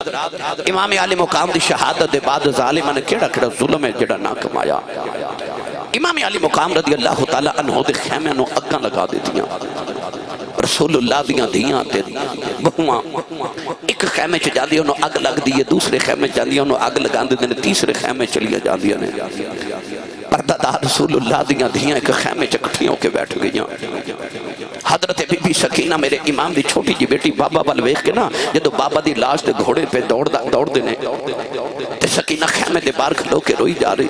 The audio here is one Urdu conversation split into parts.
امام علی مقام دی شہادت دے بعد ظالمہ نے کیڑا کیڑا ظلم ہے جڑا نہ کمایا۔ امام علی مقام رضی اللہ تعالیٰ عنہ دے خیمے نو اگاں لگا دیتیاں، رسول اللہ دیاں دیاں تے بہواں ایک خیمے چ جاندی انہوں اگ لگ دیئے، دوسرے خیمے جاندی انہوں اگ لگا دینے، تیسرے خیمے چلیا جاندی نے۔ پردہ دار رسول اللہ دیاں دیاں ایک خیمے چ کٹھیوں کے بیٹھ گئیاں۔ حضرت بی بی سکینہ میرے امام دی چھوٹی جی بیٹی بابا بل ویکھ کے نا جدو بابا دی لاش دے گھوڑے پہ دوڑ دینے تے سکینہ خیمے دے بار کھلو کے روئی جا رہی۔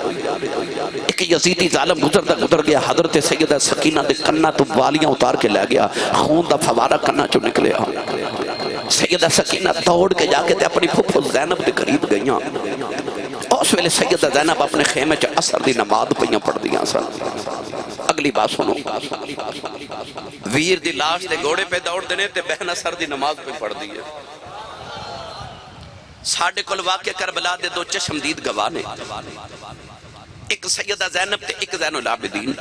ایک یزیدی ظالم گزر گیا، حضرت سیدہ سکینہ دے کنہ تو والیاں اتار کے لے گیا، خون دا فوارہ کنہ چو نکلے۔ سیدہ سکینہ دوڑ کے جا کے تے اپنی پھپھو زینب دے قریب گئیاں۔ اس ویلے سیدہ زینب اپنے خیمے چ اثر دی نماز پہیاں پڑھ دیاں سن۔ اگلی بات سنو، ویر دی لاش دے گھوڑے پہ دوڑ دینے تے بہن اثر دی نماز پہ پڑھ دی ہے۔ ساڑھے کل واقع کربلا دے دو چشمدید گواہ نے، ایک سیدہ زینب تے ایک زین العابدین۔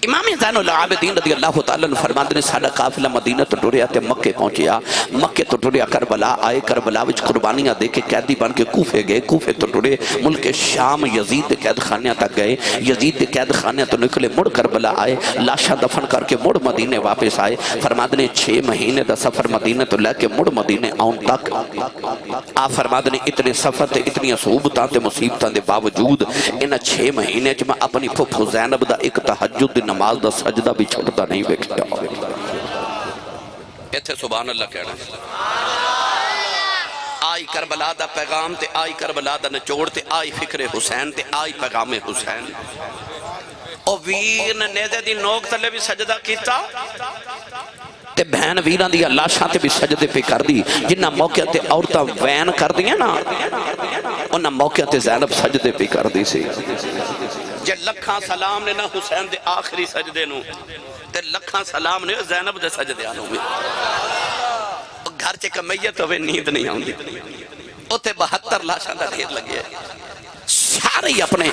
امام زین العابدین رضی اللہ تعالیٰ نے فرماتے نے ساڑھا قافلہ مدینہ تو ٹوریا تے مکے پہنچیا، مکے تو ٹوریا کربلا آئے، کربلا وچ قربانیاں دے کے قیدی بن کے کوفے گئے، کوفے تو ٹورے ملک شام یزید دے قید خانیاں تک گئے، یزید دے قید خانیاں تو نکلے، مڑ کربلا آئے، لاشا دفن کر کے مڑ مدینے واپس آئے۔ فرماتے نے 6 مہینے دا سفر مدینے تو لے کے مڑ مدینے آؤں تک آپ فرماتے نے اتنے سفر تے اتنی صعوبتاں تے مصیبتاں دے باوجود انہاں 6 مہینے چ میں اپنی پھپھو زینب دا ایک تہجد نماز دا سجدہ بھی چھوڑتا نہیں ویکھیا۔ ایتھے سبحان اللہ کہنا ہے۔ آئی کربلا دا پیغام تے آئی کربلا دا نچوڑ تے آئی فکر حسین تے آئی پیغام حسین۔ او ویر نے نیزے دی نوک تلے بھی سجدہ کیتا تے بہن ویران دی اللہ شاہ تے بھی سجدے پہ کر دی، جنہ موقع تے عورتاں وین کر دیا نا انہاں موقع تے زینب سجدے پہ کر دی سی۔ جے لکھاں سلام نے نا حسین دے آخری سجدے نو تے لکھاں سلام نے زینب دے سجدے آنو میں گھر چے کمیت ہوئے نیند نہیں آؤں دی اتے 72 لاشاں دا ڈھیر لگے سارے اپنے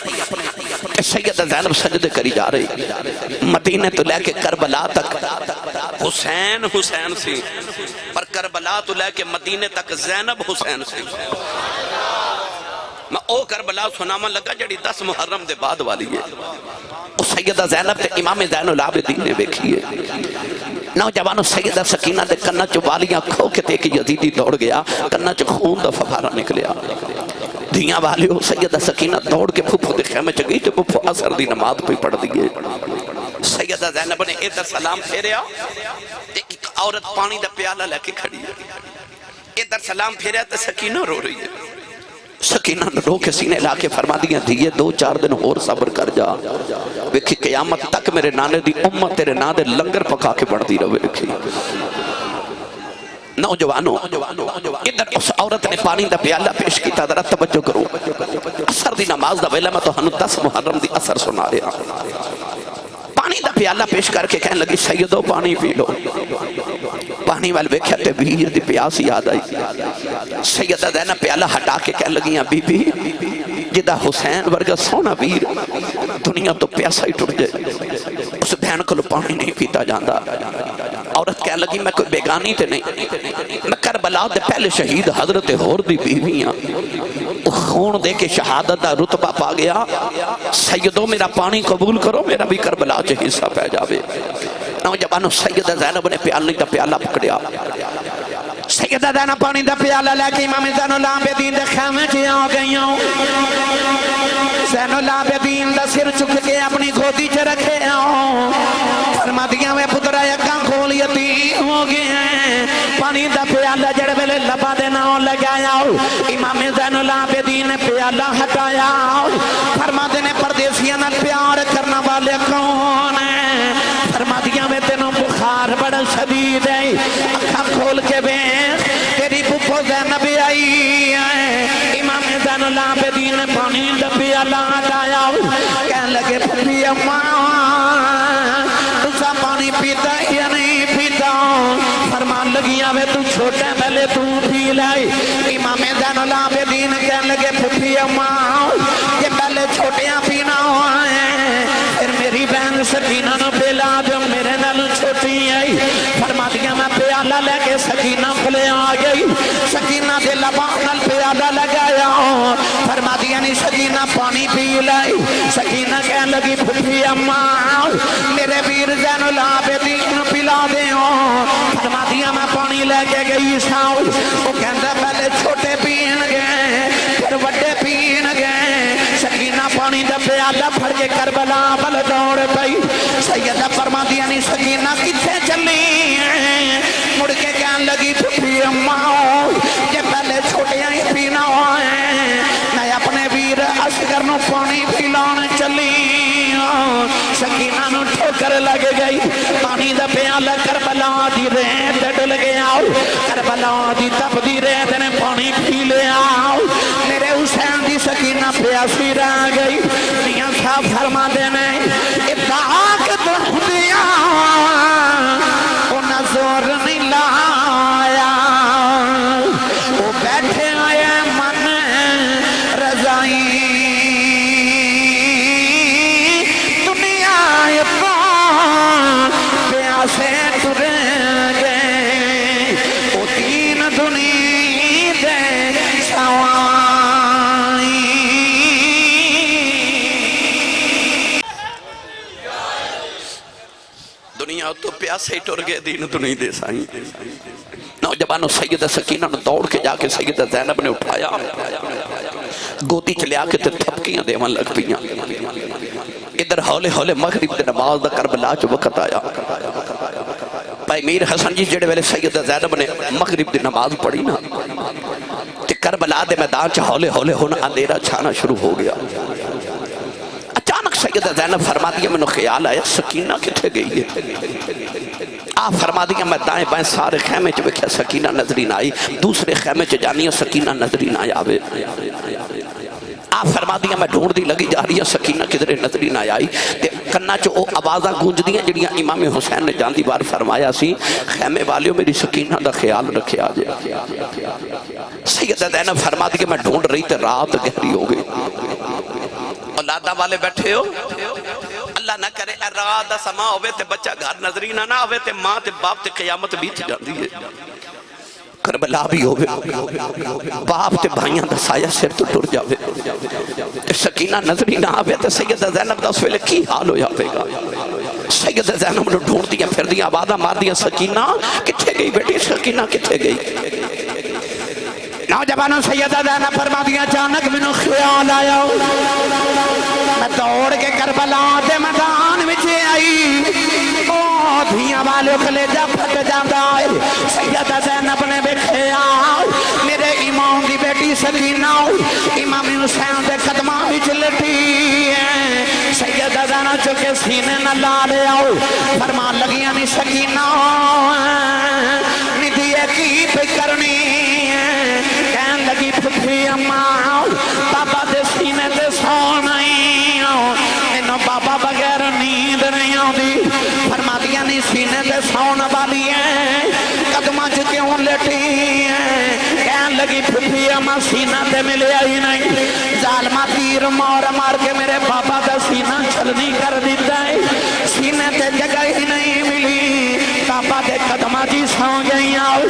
سیدہ زینب سجدے کری جا رہی۔ مدینے تو لے کے کربلا تک حسین حسین سی، پر کربلا تو لے کے مدینے تک زینب حسین سی۔ میں او کربلا سنامن لگا جڑی 10 محرم دے بعد والی ہے، او سیدہ زینب تے امام زین العابدین نے بیکھی ہے۔ نوجوانوں سیدہ سکینہ دے کنہ چو والیاں کھو کے تے کہ یزیدی دوڑ گیا، کنہ چو خون دا فوارہ نکلیا۔ دیاں والیوں سیدہ سکینہ دوڑ کے پھپھو دے خیمے چ گئی تے پھپھو اثر دی نماز پہ پڑھ دیئے۔ سیدہ زینب نے ادھر سلام پھیریا تے ایک عورت پانی دا پیالہ لے کے کھڑی ہے، ادھر سلام پھیریا تے سکینہ رو رہی ہے۔ سکینہ نے رو کے سینے لا کے فرما دیا دیئے 2-4 دن اور صبر کر جا، ویکھی قیامت تک میرے نانے دی امت تیرے نا دے لنگر پکا کے بڑھ دی رہے ویکھی۔ نوجوانوں ادھر اس عورت نے پانی دا پیالہ پیش کیتا، ذرا توجہ کرو، اثر دی نماز دا ویلہ میں تو ہنو 10 محرم دی اثر سنا رہا۔ پانی دا پیالہ پیش کر کے کہنے لگی سیدو پانی پی لو، پانی وال ویکھیا تے ویر دی پیاس یاد آئی۔ سیدہ زینب پیالہ ہٹا کے کہنے لگیاں بی بی جدہ حسین ورگا سونا ویر دنیا تو پیاسا ہی ٹوٹ جائے، اس بہن کو پانی نہیں پیتا جاندہ۔ عورت کہنے لگی میں کوئی بیگانی تے نہیں، میں کربلا دے پہلے شہید حضرت ہور دی بیویاں، خون دے کے شہادت دا رتبہ پا گیا، سیدو میرا پانی قبول کرو، میرا بھی کربلا چے حصہ پہ جاوے۔ نوجوانوں سیدہ زینب نے پیالے دا پیالہ پکڑیا، سیدہ زینب پانی دا پیالہ لے کے امام زین العابدین دے خیمے چے آ گئیاں، زین العابدین دا سر چک کے اپنی گودی چے رکھے آؤں، فرما دیا میں پترہ یکاں کھول یتیم ہو گئے ہیں، پانی دا پیالہ جڑ ویلے لبا دینا لگایا، امام زین العابدین نے پیالہ ہٹایا، فرما دینے پردیسیاں نہ پیار کرنا والے کون ہیں، فرما دیا میں تینوں بخار بڑا شدید ہے، اکھا کھول کے بیٹھ تیری پھپھو زینب آئی ہے۔ امام زین العابدین نے پانی دا پیالہ ہٹایا، کہنے لگے پھپھی اماں تُسا پانی پیتا یا نہیں پیتا، فرمان لگیا میں تو چھوٹے پہلے تو پی لائی۔ امام زین العابدین کہنے لگے پھپھی اماں یہ پہلے چھوٹیاں پینا ہوا ہے، پھر میری بہن سکینہ نہ پلا جو میرے نال چھوٹی آئی، فرما دیا میں پیالہ لے کے سکینہ کھلے آ گئی، سکینہ دل سکینہ پانی پی لائی سکینہ کہنے لگی پھپھی اماں میرے ویر زین العابدین پلا دے ہوں فرما دیا میں پانی لے کے گئی ساؤ وہ کہندہ پہلے چھوٹے پین گئے پھر وڈے پین گئے سکینہ پانی دا پیالہ پھڑ کے کربلا بل دوڑ پئی سیدہ فرما دیا نہیں سکینہ کتھے چلی مڑ کے کہنے لگی پھپھی اماں یہ پہلے چھوٹے ہی پینا ہوئے میں اپنے ویر اصغر نو پانی پھیلان چلی سکینہ نو ٹھوکر لگ گئی پانی دا پیالہ کربلا دی ریت ڈل گیا کربلا دی تپ دی ریت نے پانی پھی لیا میرے حسین دی سکینہ پیاسی رہ گئی میاں صاحب فرما دینے اتحاق دکھ دیا وہ نظر نہیں لایا وہ بیٹھے آئے من رضائی دنیا پیاسے تر گئے وہ تین دنیا دے سوائی دنیا تو پیاسے ٹر گئے دین دنیا دے سائیں نوجوانوں سیدہ سکینہ نے دوڑ کے جا کے سیدہ زینب نے اٹھایا گوتی چلے آ کے تے تھپکیاں دیوان لگ پیاں ادھر ہولے ہولے مغرب دے نماز دا کربلا چ وقت آیا بھائی میر حسن جی جڑے ویلے سیدہ زینب نے مغرب دی نماز پڑھی نا تے کربلا دے میدان چ ہولے ہولے ہن اندھیرا چھانا شروع ہو گیا اچانک سیدہ زینب فرما دیا میں نے خیال آیا سکینہ کتھے گئی ہے آپ فرما دیا میں دائیں بائیں سارے خیمے چ ویکھیا سکینہ نظری نہ آئی دوسرے خیمے چ جانی سکینہ نظری نہ آوے آپ فرما دیا میں ڈھونڈ دی لگی جا رہی ہے سکینہ کدھرے نظری نہ آئی تے کنا چ او آوازاں گونج دیاں جڑیاں امام حسین نے جاندی بار فرمایا سی خیمے والیوں میری سکینہ دا خیال رکھے آجے سیدہ زینب فرما دیا میں ڈھونڈ رہی تے رات گہری ہو گئی اولادہ والے بیٹھے ہو اللہ نہ کرے رات دا سما ہوئے تے بچہ گھر نظری نہ ہوئے تے ماں تے باپ تے قیامت بیت جاندی ہے کربلا بھی ہوئے باپ تے بھائیاں دا سایہ سر تو ٹر جاوے تے سکینہ نظری نہ آوے تے سیدہ زینب دا اس ویلے کی حال ہو جاوے گا سیدہ زینب نے ڈھونڈ دیا پھر دیا آبادہ مار دیا سکینہ کتھے گئی بیٹی سکینہ کتھے گئی نوجوانوں سیدہ زینب فرما دیا اچانک منو خیال آیا میں دوڑ کے کربلا دے میدان وچ آئی او دھیاں والے کلیجہ پھٹ جاندا ہے سیدہ زینب نے ویکھیا میرے امام دی بیٹی سکینہ امام حسین دے قدماں وچ لٹی ہے سیدہ زینب چکے سینے نہ لا لے آؤ فرمان لگیاں نہیں سکینہ ندیے کی پہ کرنی کہن لگی پھپھی اماں بابا دے سینے دے سو نہیں انہوں بابا بغیر نیند نہیں آدھی فرما دیا نہیں سینے دے سون والی ہیں قدمہ کیوں لٹی ہیں کہن لگی پھپھی اماں سینہ دے ملے آئی نہیں ظالمہ تیر مار مار کے میرے بابا دا سینہ چھلنی کر دیتا ہے سینے دے جگہ ہی نہیں ملی بابا دے قدمہ جی سو گئی آؤ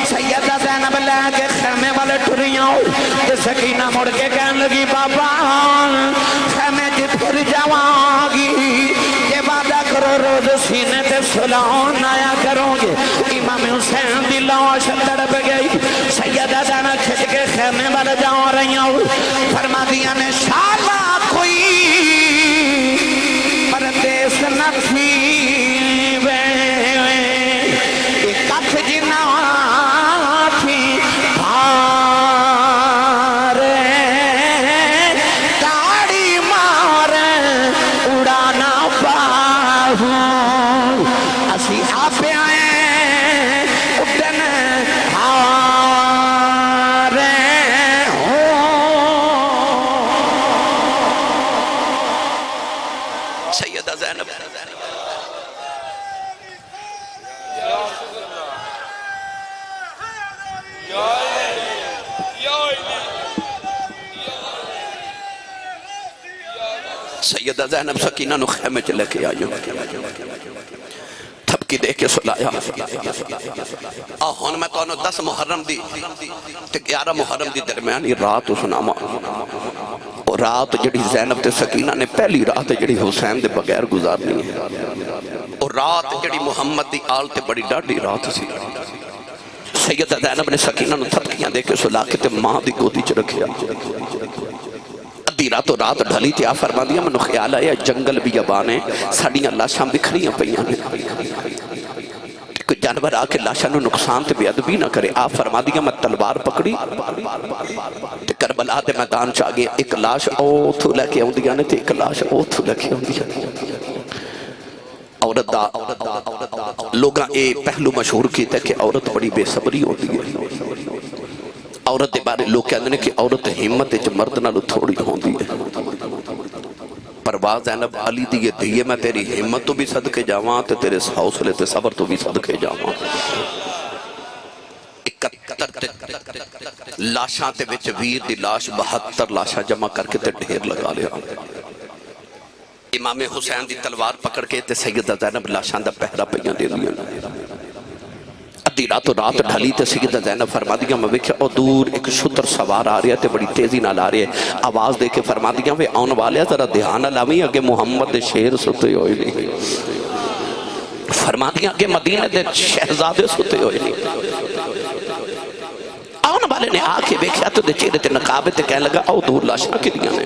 سیدہ زینب لے کے خیمے والے ٹری آؤ تے سکینہ مڑ کے کہن لگی بابا خیمے جی پھر جاواں گی یہ وعدہ کرو روز سینے تے سلاؤں نایا کرو گے امام حسین دی لاش تڑپ گئی سیدہ زینب کھچ کے خیمے والے جاؤں رہی آؤ فرما دیا نے شالا کوئی پردیس نہ تھی سیدہ زینب سکینہ نو خیمے چلے کے آئیوں تھپکی دے کے سلایا ہون میں تو 10 محرم دی 11 محرم دی درمیانی رات سناما اور رات جڑی زینب تے سکینہ نے پہلی رات جڑی حسین دے بغیر گزارنی ہے اور رات جڑی محمد دی آل تے بڑی ڈاڑی رات سی سیدہ زینب نے سکینہ نو تھپکیاں دے کے سلا کے تے ماں دی گودی چ رکھیا ادھی راتوں رات ڈھلی تھی آپ فرما دیا منو خیال آیا جنگل بھی ابانے ساڑیاں لاشاں بکھریاں پئیاں نے کوئی جانور آ کے لاشاں نو نقصان تے بے ادبی نہ کرے آپ فرما دیا میں تلوار پکڑی تے کربلا دے میدان چاہ گیا ایک لاش اوتھو لے کے آن دیا نے تے ایک لاش اوتھو لے کے آن دیا عورت دا لوگاں اے پہلو مشہور کیتا ہے کہ عورت بڑی بے صبری ہوتی ہے عورت دے بارے لوگ کہتے ہیں کہ عورت ہمت جو مرد نالو تھوڑی ہوندی ہے پرواز زینب علی دیئے دیئے میں تیری ہمت تو بھی صدقے جاواں تے تیرے حوصلے تے صبر تو بھی صدقے جاواں 71 لاشاں تے وچ ویر دی لاش 72 لاشاں جمع کر کے تے ڈھیر لگا لیا امام حسین دی تلوار پکڑ کے تے سیدہ زینب لاشاں دا پہرا پہیاں دے لیا ادھی راتوں رات ڈھلی تے سیدہ زینب فرما دیا میں ویکھیا او دور ایک شتر سوار آ رہا ہے تے بڑی تیزی نال آ رہی ہے آواز دے کے فرما دیا وے آن والے ذرا دھیان لاویں اگے محمد دے شیر ستے ہوئے نہیں فرما دیا کہ مدینہ دے شہزادے ستے ہوئے نہیں آن والے نے آ کے ویکھیا تو دے چہرے تے نقابے تے کہنے لگا او دور لاشاں کی دیاں نے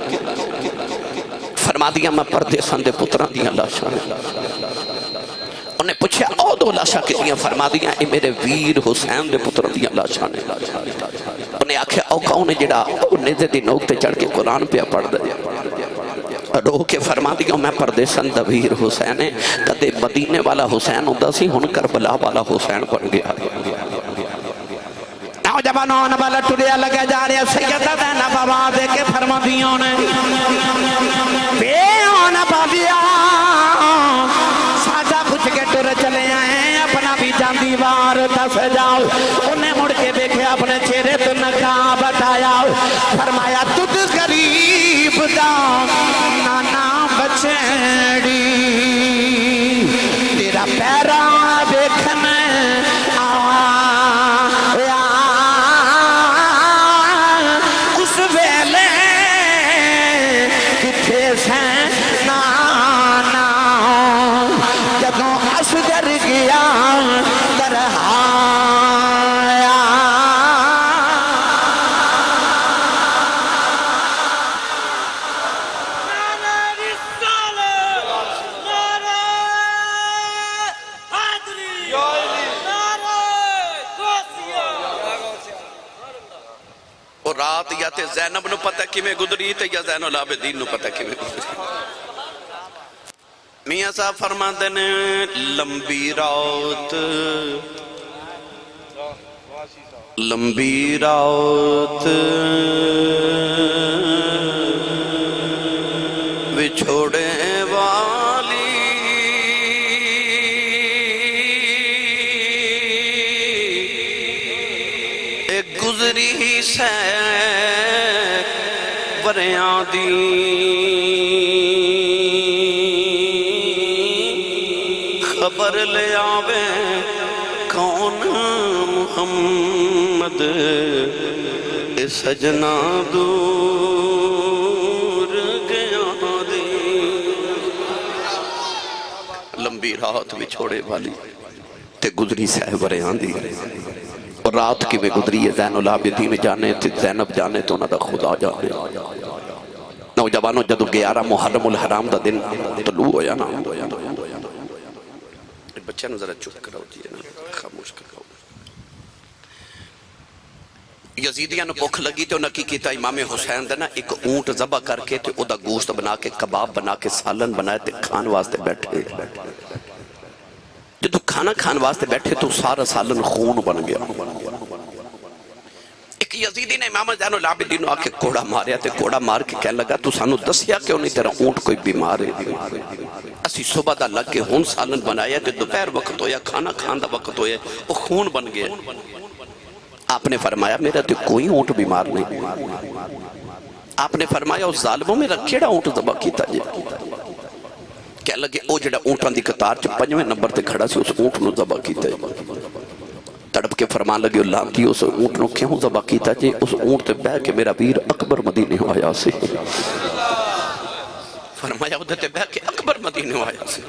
فرما دیا میں پردیسان دے پتران دیاں لاشاں انہیں پوچھا او دو لاشاں کی دیاں فرما دیا اے میرے ویر حسین دے پتران دیاں لاشاں نے انہیں آکھیا او کون جڑا او نیزے دی نوک تے چڑھ کے قرآن پہ پڑھ دیا روح کے فرما دیا میں پردیسان دا ویر حسین ہے کدے مدینے والا حسین ہوتا سی ہن کربلا والا حسین بن گیا نوجوانوں والا ٹریا لگا جا رہا سیدہ زینب آواز دے کے فرما دیوں نے بے آنا بابیا ساجا کچھ کے ٹر چلے آئے اپنا بھی جان دیوار دس جاؤ انہیں مڑ کے دیکھے اپنے چہرے تو نقاب ہٹایا فرمایا تجھ غریب دا نانا بچڑی تیرا پیرا دیکھنے رات یا تے زینب نو پتہ کیویں گزری تے یا زین العابدین نو پتہ کیویں گزری میاں صاحب فرماندے نے لمبی رات وچھوڑے والی ایک گزری ہی سے وریاں دی خبر لے آوے کون محمد اے سجنا دور گیا دی لمبی رات بھی چھوڑے والی تے گزری سہوریاں دی اور رات کی میں گزری ہے زین العابدین جانے تے زینب جانے تو نہ دا خدا جانے نوجوانوں جدو 11 محرم الحرام دا دن طلوع ہویا نا بچہ نو ذرا چپ کراؤ جی خاموش کراؤ یزیدیاں نو بھوک لگی تے انہاں کی کیتا امام حسین دا نا ایک اونٹ ذبح کر کے تے او دا گوشت بنا کے کباب بنا کے سالن بنائے تے کھان واسطے بیٹھے جدو کھانا کھان واسطے بیٹھے تو سارا سالن خون بن گیا ایک یزیدی نے امام زین العابدین آ کے کوڑا ماریا تے کوڑا مار کے کہنے لگا تو سانو دسیا کیوں نہیں تیرا اونٹ کوئی بیمار ہے اسی صبح دا لگ کے ہون سالن بنایا تے دوپہر وقت ہویا کھانا کھان دا وقت ہویا وہ خون بن گیا آپ نے فرمایا میرا تو کوئی اونٹ بیمار نہیں آپ نے فرمایا اس ظالموں میرا کیڑا اونٹ ذبح کیتا جی کہہ لگے او جڑا اونٹاں دی قطار چ 5ویں نمبر تے کھڑا سی اس اونٹ نو ذبح کیتا ہے تڑپ کے فرمان لگے اللہ کی اس اونٹ نو کیوں ذبح کیتا جی اس اونٹ تے بہ کے میرا ویر اکبر مدینے آیا سی فرمایا ادھر تے بہ کے اکبر مدینے آیا سی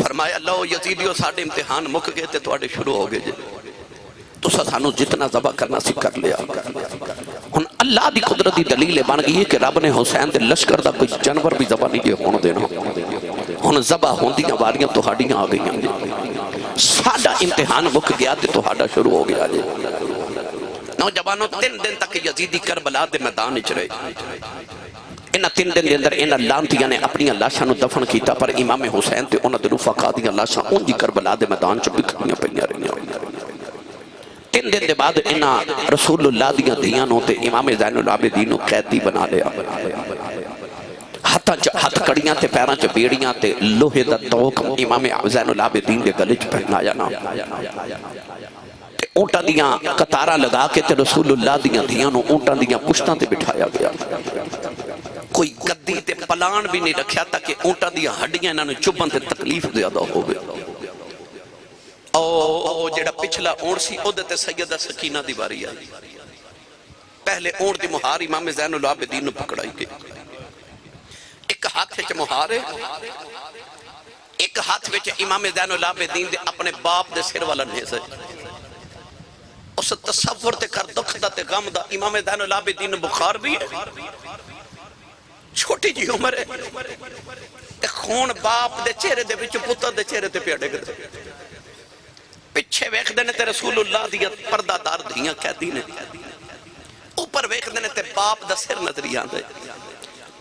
فرمایا لو یزیدیو ساڑھے امتحان مک گئے تے تواڈے شروع ہو گئے جی تو سانو جتنا ذبح کرنا سی کر لیا ہن اللہ دی قدرت دی دلیل بن گئی ہے کہ رب نے حسین دے لشکر دا کوئی جانور بھی ذبح نہیں ہون دینا ہن ذبح ہوندیاں واریاں تہاڈیاں آ گئیاں ساڈا امتحان مک گیا تے تہاڈا شروع ہو گیا جی نوجوانوں 3 دن تک یزیدی کربلا دے میدان وچ رہے انہاں 3 دن دے اندر انہاں لانتیاں نے اپنی لاشاں نو دفن کیتا پر امام حسین تے انہاں دے رفقا دیاں لاشاں اون دی کربلا دے میدان چ بکھریاں پئیاں رہیاں 3 دن دے بعد انہاں رسول اللہ دیاں دھیاں نو تے امام زین العابدین نو قیدی بنا لیا ہاتھ کڑیاں تے پیراں چ بیڑیاں تے لوہے دا توق امام زین العابدین دے گلے چ پہنایا نا تے اونٹاں دیاں قطاراں لگا کے تے رسول اللہ دیاں دھیاں نو اونٹاں دیاں پشتاں تے بٹھایا گیا کوئی گدی تے پلان بھی نہیں رکھیا تاکہ اونٹاں دیاں ہڈیاں انہاں نوں چبھن تے تکلیف زیادہ ہوے او جڑا پچھلا اونٹ سی اودے تے سیدہ سکینہ دی واری آئی پہلے اونٹ دی مہار امام زین العابدین نو پکڑائی گئی ایک ہاتھ وچ مہار ہے ایک ہاتھ وچ امام زین العابدین دے اپنے باپ دے سر والا نیزہ ہے اس تصور تے کر دکھ دا تے غم دا امام زین العابدین بخار بھی ہے چھوٹی جی عمر ہے تے خون باپ دے چہرے دے وچ پتر دے چہرے تے پیا ڈگ دے پچھے ویکھ دینے تے رسول اللہ دیا پردہ دار دھیاں قیدی نے اوپر ویکھ دینے تے باپ دا سر نظری آندے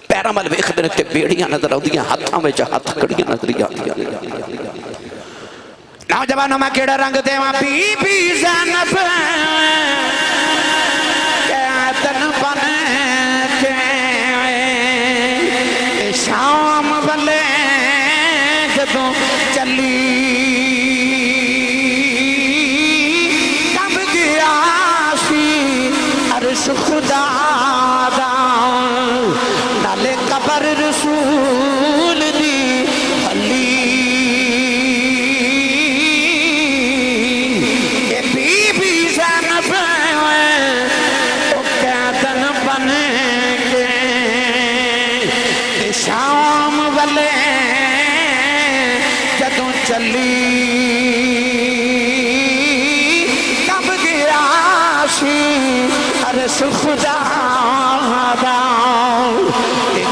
پیرا مل ویکھ دینے تے بیڑیاں نظر آندیاں ہاتھاں وچ ہاتھ کڑیاں نظری آندیاں نوجوانوں میں کیڑا رنگ دیواں بی بی زینب قیدن بن کے شام والے جدوں چلی خدا دا نالے قبر رسول دی علی اے بی بی زینب او قیدن بن کے شام والے جدوں چلی کب گیا سی عرش خدا دا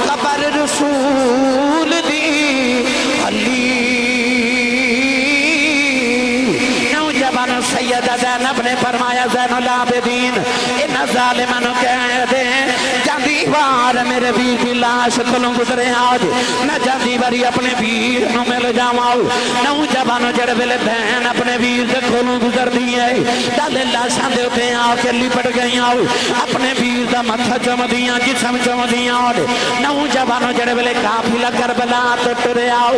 قبر رسول دی علی نوجوان سیدہ زینب نے فرمایا زین العابدین ان ظالمان کہہ دے جاندی وار میرے ویر کی لاش کلوں گزرے آج میں جاندی واری اپنے ویر نو مل جاؤں نوجوان جڑ ویلے بہن اپنے ویر سے کلوں گزر دیئے ڈالے لاشاں دے اتے آ کے لپٹ گئی اپنے ویر دا متھا چم دیاں جسم چم دیاں نوجوان جڑ ویلے قافلہ کربلا تو ٹرے آؤ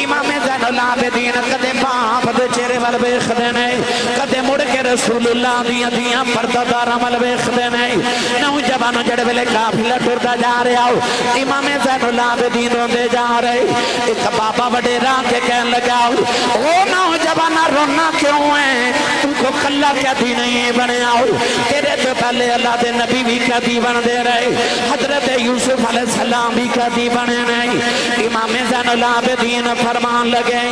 امام زین العابدین کدے باپ دے چہرے ول ویکھدے نے کدے مڑ کے رسول اللہ دیاں پردہ داراں ول ویکھدے نے نوجوان جڑ ویلے قافلہ ٹردا جا رہا امام زین العابدین روندے جا رہے ایک بابا وڈیرا کے کہن لگا او نوجوان رونا کیوں ہے تم کو کلا قیدی نہیں بنے آؤ تیرے تو پہلے اللہ دے نبی بھی قیدی بن دے رہے حضرت یوسف علیہ السلام بھی قیدی بنے نہیں امام زین العابدین فرمان لگے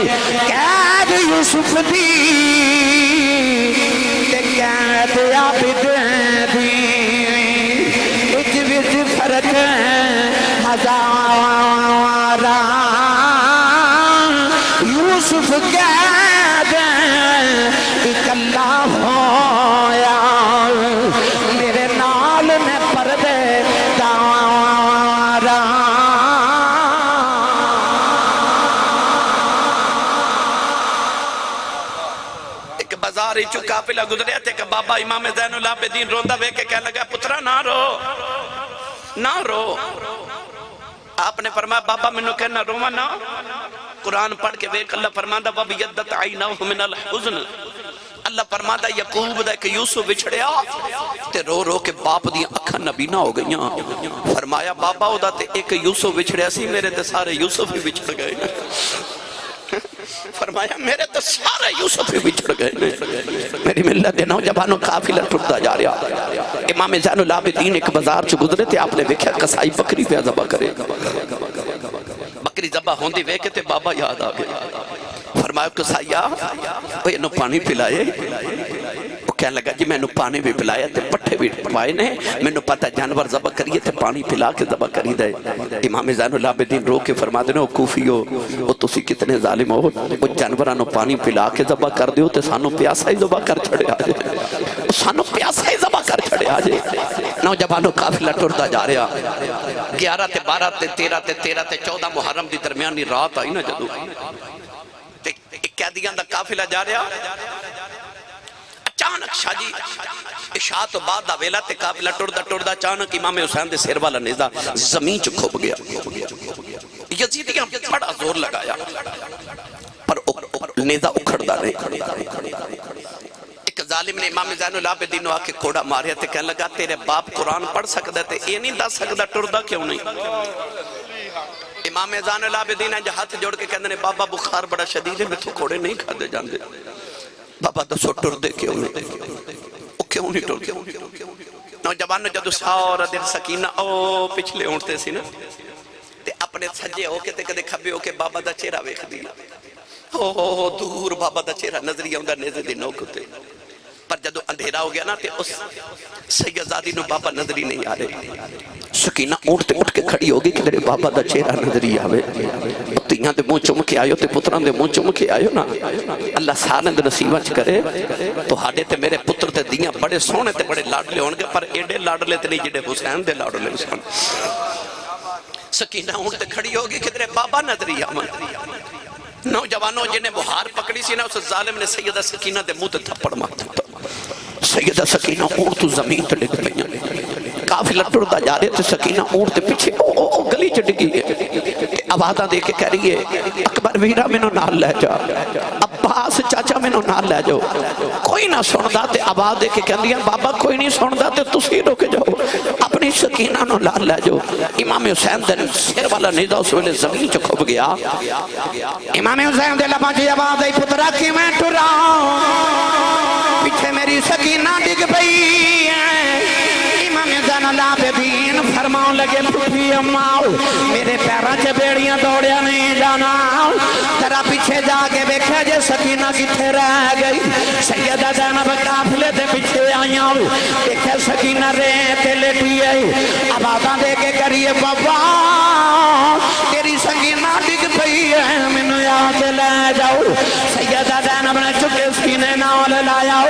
قید یوسف دی تے قید عابد دی اج وچ فرق ہزارہ یوسف قید اکلا ہویا میرے نال میں پردے دارا ایک بازاری چکا پلا گزرے تھے کہ بابا امام زین العابدین روندہ وے کے کہنے لگا پترا نہ رو نہ رو آپ نے فرمایا بابا منو کہنا روما نہ قرآن پڑھ کے ویک اللہ فرماندہ وَبِيَدَّتْ عَيْنَوْهُ مِنَ الْحُزْنِ اللہ فرماتا یعقوب دا کہ یوسف بچھڑیا تے رو رو کے باپ دی اکھاں نبینا ہو گئیاں فرمایا بابا او دا تے ایک یوسف بچھڑیا سی میرے تے سارے یوسف ہی بچھڑ گئے فرمایا میرے تو سارے یوسف ہی بچھڑ گئے میری ملت نوجوانوں قافلہ ٹرتا جا رہا امام زین العابدین ایک بازار چ گزرے تے آپ نے دیکھا کسائی بکری پہ ذبح کرے بکری ذبح ہوندی ویکھے تے بابا یاد آ گیا فرمایا کسائیا وہ انہوں پانی پلائے وہ کہنے لگا جی میں انہوں پانی بھی پلایا تے پٹھے بھی پائے نے میں انہوں پتا جانور ذبح کریے تے پانی پلا کے ذبح کری دے امام زین العابدین رو کے فرما دینا وہ کوفیو وہ تسی کتنے ظالم ہو وہ جانورانوں پانی پلا کے ذبح کر دیو تے سانو پیاسا ہی ذبح کر چھڑے آجے سانو پیاسا ہی ذبح کر چھڑے آجے نوجوانوں قافلہ ٹرتا جا رہا 11 تے 12 تے 13 تے 13 تے 14 محرم دی درمیانی رات آئی نا جدو قیدیاں دا قافلہ جا رہا اچانک شاہ جی عشاء تو بعد دا ویلا تے قافلہ ٹردا اچانک امام حسین دے سیر والا نیزہ زمین چ کھپ گیا یزیدیاں بڑا زور لگایا پر نیزہ اکھڑدا نہیں ایک ظالم نے امام زین العابدین نو آ کے کوڑا ماریا تے کہنے لگا تیرے باپ قرآن پڑھ سکدا تے یہ نہیں دس سکدا ٹردا کیوں نہیں امام زین العابدین جو ہاتھ جوڑ کے کہندے نے بابا بخار بڑا شدید ہے میں تو کوڑے نہیں کھا دے جاندے بابا دسو ٹر دے کیوں نہیں وہ کیوں نہیں ٹر دے نوجوان جدو سارا دن سکینہ او پچھلے اونٹتے سی نا تے اپنے سجے ہو کے تے کدے کھبے ہو کے بابا دا چہرہ ویکھ دیا او دور بابا دا چہرہ نظری آؤں دا نیزے دی نوک ہوتے پر جدو اندھیرا ہو گیا نا تے اس سیدزادی نو بابا نظری نہیں آ رہے سکینہ اونٹتے اٹھ کے کھڑی ہوگی کہ تیرے بابا دا چہرہ نظری آوے پتیاں دے منہ چم کے آئیو تے پتران دے منہ چم کے آئیو نا اللہ سارے دے نصیبہ چ کرے تو ہاڑے تے میرے پتر تے دیاں بڑے سونے تے بڑے لاڈلے ہونگے پر ایڈے لاڈلے تے نہیں جڑے حسین دے لاڈلے حسین سکینہ اونٹتے کھڑی ہوگی کہ تیرے بابا نظری آوے نوجوانوں جنہیں بہار پکڑی سی نا اس ظالم نے سیدہ سکینہ دے منہ تے تھپڑ مارتا سیدہ سکینہ اونٹ تو زمین تے ڈگ پئیاں قافلہ ٹردا جا رہے تے سکینہ اونٹ تے پیچھے گلی چ ڈگی ہے آوازاں دے کے کہہ رہی ہے اکبر ویرا مینوں نال لے جا عباس چاچا مینوں نال لے جاؤ کوئی نہ سندا تے آواز دے کے کہندیاں بابا کوئی نہیں سندا تے تسی رک جاؤ اپنی سکینہ نو نال لے جاؤ امام حسین دے سر والا نیزہ اس ویلے زمین چ کھپ گیا امام حسین دے لباں دی آواز آئی پترا کیویں ٹراں پیچھے میری سکینہ ڈگ پئی امام زین العابدین فرماؤں لگے پھوپھی اماؤ میرے پیراں چ بیڑیاں دوڑیا نہیں جانا ذرا پیچھے جا کے دیکھا جے سکینہ کتھے رہ گئی سیدہ زینب قافلے تے پیچھے آئیاں دیکھا سکینہ ریتے لیٹی آئی آوازاں دے کے کریے بابا تیری سکینہ ڈگ پئی ہے مینوں یاد لے جاؤ سیدہ زینب نے چکے سکینے نال لایا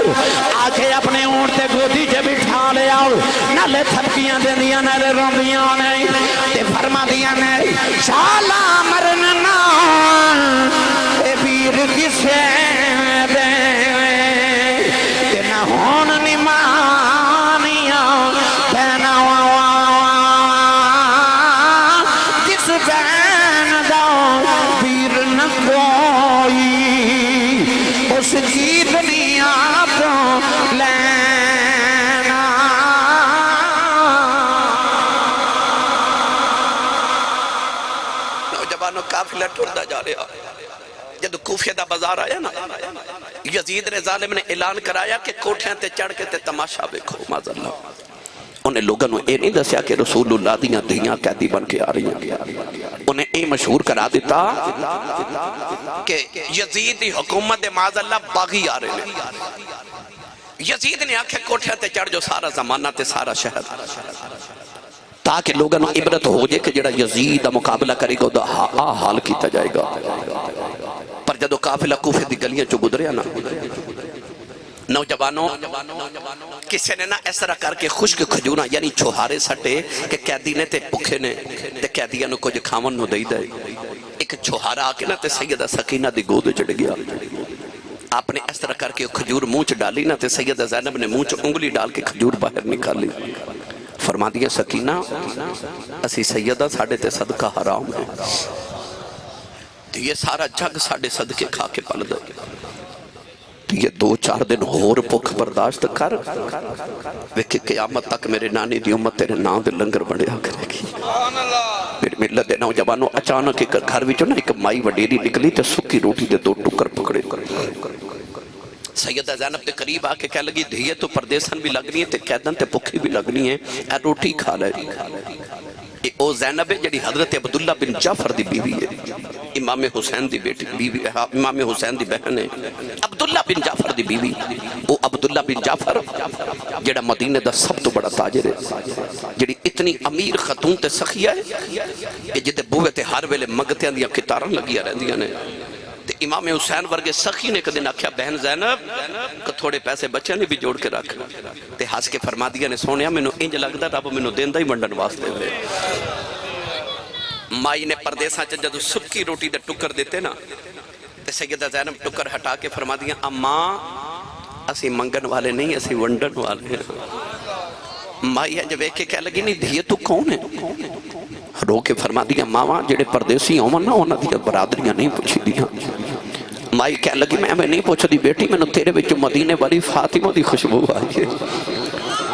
آکے اپنے اونٹ تے گودی چ بٹھا لے آؤ نالے تھپکیاں دیندیاں نالے روندیاں نے تے فرما دیاں نے شالا مرننا اے ویر کسے دے تے نہ ہون نمانیاں بہنا جس بہن دا ویر نہ کوئی اس کی دنیا تو لینا نوجوانوں قافلہ ٹردا جا رہا جب کوفہ دا بازار آیا نا یزید نے ظالم نے اعلان کرایا کہ کوٹھیاں تے چڑھ کے تے تماشا دیکھو معاذ اللہ انہیں لوگوں نے یہ نہیں دسیا کہ رسول اللہ دیاں دھیاں قیدی بن کے آ رہی ہیں انہیں یہ مشہور کرا دیتا کہ یزید دی حکومت معاذ اللہ باغی آ رہے ہیں یزید نے آنکھیں کوٹھیاں تے چڑھ جو سارا زمانہ تے سارا شہر تاکہ لوگوں نے عبرت ہو جائے کہ جڑا یزید دا مقابلہ کرے گا دا حال کیتا جائے گا پر جدو قافلہ کوفے دی گلیاں چو گزریا نا نوجوانوں کسی نے نا اس طرح کر کے خشک کھجورا یعنی چھوہارے سٹے کہ قیدی نے تے پکھے نے تے قیدیاں نو کچھ کھاون نو دئی دے ایک چھوہارا آکے نا تے سیدہ سکینہ دی گود چڑھ گیا آپ نے اس طرح کر کے کھجور منہ چ ڈالی نا تے سیدہ زینب نے منہ چ انگلی ڈال کے کھجور باہر نکالی فرما دیا سکینہ اسی سیدہ ساڑھے تے صدقہ حرام ہے تو یہ سارا جگ ساڑھے صدقے کھا کے پل دے یہ 2-4 دن اور بھوک برداشت کر ویکھے قیامت تک میرے نانی دی امت تیرے نام دے لنگر بڑھیا کرے گی میری ملت دے نوجوانوں اچانک ایک گھر وچوں نا ایک مائی وڈیری نکلی تے سکی روٹی دے 2 ٹکر پکڑے سیدہ زینب تے قریب آ کے کہہ لگی دھیے تو پردیسن بھی لگنی ہے تے قیدن تے بھوکی بھی لگنی ہے اے روٹی کھا لے او زینب ہے جڑی حضرت عبداللہ بن جعفر دی بیوی ہے امام حسین دی بیٹی بیوی امام حسین دی بہن ہے عبداللہ بن جعفر دی بیوی او عبداللہ بن جعفر جڑا مدینہ دا سب تو بڑا تاجر ہے جڑی اتنی امیر خاتون تے سخیہ ہے جدے بوے تے ہر ویلے منگتیاں دیاں کتاراں لگیا رہندیاں نے تے امام حسین ورگے سخی نے کدے آکھیا بہن زینب کہ تھوڑے پیسے بچے نے بھی جوڑ کے رکھ تے ہس کے فرما دیا نے سونیا مینوں انج لگدا رب مینوں دیندا ہی ونڈن واسطے دے مائی نے پردیساں چ جدوں سکی روٹی دے ٹکر دیتے نا تے سیدہ زینب ٹکر ہٹا کے فرما دیا اماں اسی منگن والے نہیں اسی ونڈن والے ہیں مائی انج ویکھ کے کہہ لگی نہیں دھیے تو کون ہے رو کے فرما دیا ماما جڑے پردیسی ہوں نا انہاں دی برادریاں نہیں پوچھی دیاں مائی کہہ لگی میں نہیں پوچھ دی بیٹی میں نے تیرے وچ مدینے والی فاطمہ دی خوشبو آئی ہے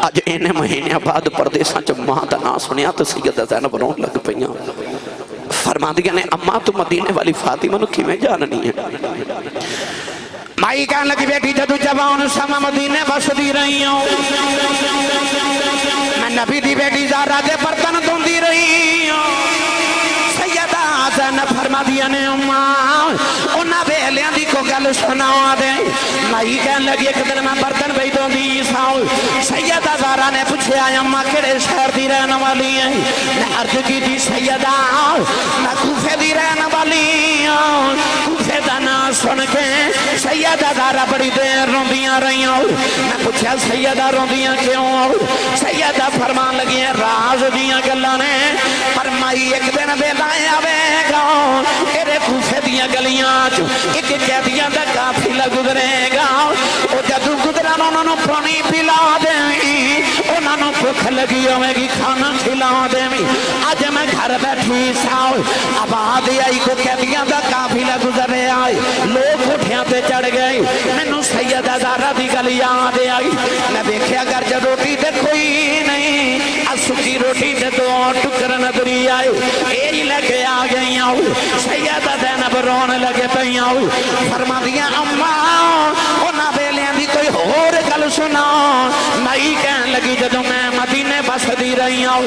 اج اینے مہینے بعد پردیساں چ ماں دا نام سنیا تے سیدہ زینب رون لگ پئیاں فرما دیا نے اماں تو مدینے والی فاطمہ نو کیویں جاننی ہے مائی کہنے لگی بیٹی جدو جوان سما مدینے بسدی رہی ہوں میں نبی دی بیٹی زہرا دے برتن دھوندی رہی ہوں سیدہ زینب فرما دیا نے اماں انہاں ویلیاں دی کو گل سناوا دے مائی کہنے لگی ایک دن میں برتن بھئی دھوندی ساؤ سیدہ زہرا نے پوچھیا اماں کیڑے شہر دی رہن والی ہیں میں عرض کی تھی سیدہ میں کوفے دی رہن والی ہوں کوفے دا نام سن کے سیدہ زہرا بڑی دیر روندیاں رہی ہوں میں پوچھا سیدہ روندیاں کیوں سیدہ فرمان لگی ہیں راز دیاں گلاں نے فرمائی ایک دن ویلائے آوے گا تیرے کوفے دیاں گلیاں چ ایک قیدیاں دا قافلہ گزرے گا او جدو گزرا انہاں نوں پانی پلا دیویں انہاں نوں بھوک لگی ہوے گی کھانا کھلا دیویں اج میں گھر بیٹھی ساؤ آواز آئی کو قیدیاں دا قافلہ گزرے آئے لوگ اٹھیاں تے چڑھ گئے مینوں سیدہ زہرا دی گل یاد آئی میں ویکھیا گھر چ روٹی تے کوئی نہیں سکی روٹی تے 2 ٹکر نظری آئے ایری لگے آ گئی آؤ سیدہ زینب رون لگے پئی آؤ فرما دیا اماں انہاں ویلیاں دی کوئی ہور گل سنا مائی کہن لگی جدوں میں مدینے بسدی رہی آؤ